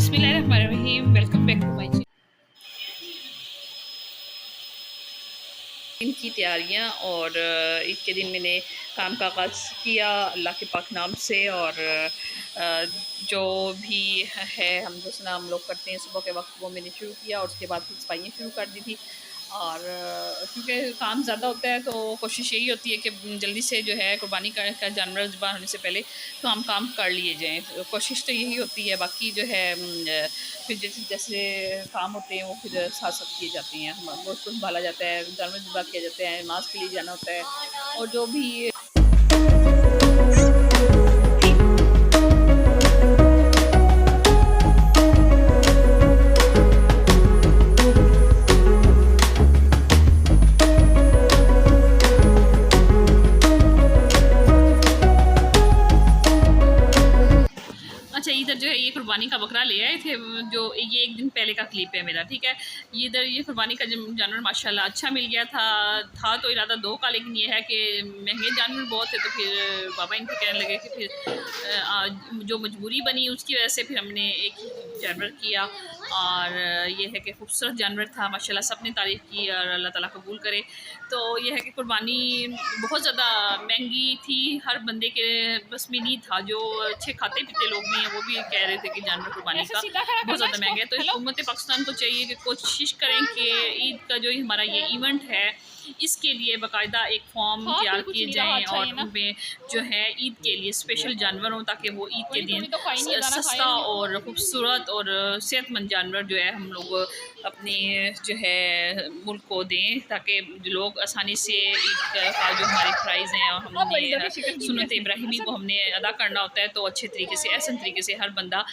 बिस्मिल्लाहिर्रहमानिर्रहीम, welcome back to my channel. Eid की तैयारियां और ईद के दिन मैंने काम का आगाज़ किया अल्लाह के पाक नाम से। और जो भी है हम लोग करते हैं सुबह के वक्त, वो मैंने शुरू किया और उसके बाद फिर सफाइयाँ शुरू कर दी थी। और क्योंकि काम ज़्यादा होता है तो कोशिश यही होती है कि जल्दी से जो है कुर्बानी का जानवर ज़ुबान होने से पहले तो हम काम कर लिए जाएँ। तो कोशिश तो यही होती है, बाकी जो है फिर जैसे जैसे काम होते हैं वो फिर साथ साथ किए जाते हैं। हम गोश्त को संभाला जाता है, जानवर ज़िबा किया जाता है, नमाज़ के लिए जाना होता है और जो भी अच्छा, इधर जो है ये कुर्बानी का बकरा ले आए थे। जो ये एक दिन पहले का क्लिप है मेरा, ठीक है। ये इधर ये कुर्बानी का जानवर माशाल्लाह अच्छा मिल गया था तो इरादा दो का, लेकिन ये है कि महंगे जानवर बहुत है तो फिर बाबा इनके कहने लगे कि फिर जो मजबूरी बनी उसकी वजह से फिर हमने एक ही जानवर किया। और ये है कि खूबसूरत जानवर था माशाल्लाह, सब ने तारीफ़ की और अल्लाह ताला कबूल करे। तो ये है कि कुर्बानी बहुत ज़्यादा महंगी थी, हर बंदे के बस में नहीं था। जो अच्छे खाते पीते लोग भी हैं वो भी कह रहे थे कि जानवर कुर्बानी का बहुत ज़्यादा महंगा है। तो हुकूमत पाकिस्तान को चाहिए कि कोशिश करें कि ईद का जो हमारा ये इवेंट है इसके लिए बाकायदा एक फॉर्म तैयार किए जाएँ और उनमें जो है ईद के लिए स्पेशल जानवर हों, ताकि वो ईद के दिन सस्ता और खूबसूरत और सेहतमंद जानवर जो है हम लोग अपने जो है मुल्क को दें, ताकि लोग आसानी से ईद का जो हमारे प्राइज़ हैं और हमने सुन्नत इब्राहिमी को हमने अदा करना होता है तो अच्छे तरीके से एहसन तरीके से हर बंदा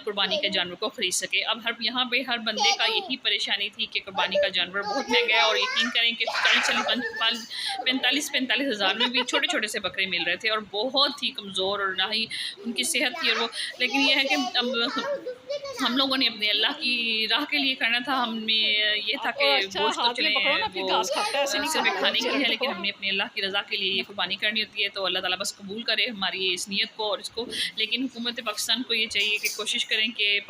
कुर्बानी के जानवर को ख़रीद सके। अब यहाँ पे हर बंदे का यही परेशानी थी कि कुर्बानी का जानवर बहुत महंगा है और यकीन करें कि 45 हज़ार में भी छोटे छोटे से बकरे मिल रहे थे और बहुत ही कमज़ोर और ना ही उनकी सेहत थी। और वो लेकिन यह है कि हम लोगों ने अपने अल्लाह की राह के लिए करना था। हमें ये था कि गोश्त तो चले वो सिर्फ खाने के लिए है, लेकिन हमने अपने अल्लाह की रज़ा के लिए ये कुर्बानी करनी होती है। तो अल्लाह ताला बस कबूल करे हमारी इस नीयत को और इसको। लेकिन हुकूमत पाकिस्तान को ये चाहिए कि कोशिश करें कि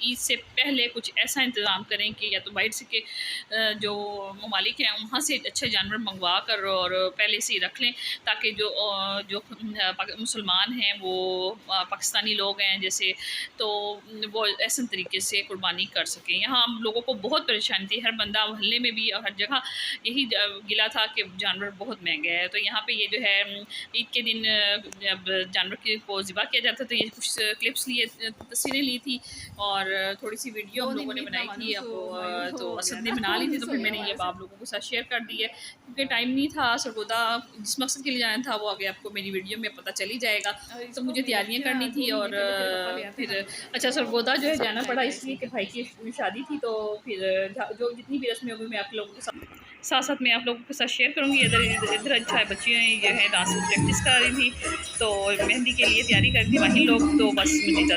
ईद से पहले कुछ ऐसा इंतज़ाम करें कि या तो बाहर से के जो ममालिक हैं वहाँ से अच्छे जानवर मंगवा कर और पहले से ही रख लें, ताकि जो मुसलमान हैं वो पाकिस्तानी लोग हैं जैसे, तो वो ऐसे तरीके से कुर्बानी कर सकें। यहाँ हम लोगों को बहुत परेशानी थी, हर बंदा मोहल्ले में भी और हर जगह यही गिला था कि जानवर बहुत महंगे हैं। तो यहाँ पे ये जो है ईद के दिन जब जानवर को ज़िबा किया जाता तो ये कुछ क्लिप्स लिए तस्वीरें ली थी और थोड़ी सी वीडियो हम लोगों ने बनाई थी। अब तो असद ने बना ली थी तो फिर मैंने ये आप लोगों के साथ शेयर कर दी है, क्योंकि टाइम नहीं था। सरगोदा जिस मकसद के लिए जाना था वो आगे आपको मेरी वीडियो में पता चल ही जाएगा। तो मुझे तैयारियाँ करनी थी और फिर अच्छा सरगोदा जो है जाना पड़ा इसलिए कि भाई की शादी थी। तो फिर जो जितनी भी रस्में होगी मैं आप लोगों के साथ मैं आप लोगों के साथ शेयर करूँगी। इधर अच्छा है, बच्चियाँ जो है डांस प्रैक्टिस कर रही थी तो मेहंदी के लिए तैयारी कर रही थी वहीं लोग। तो बस मुझे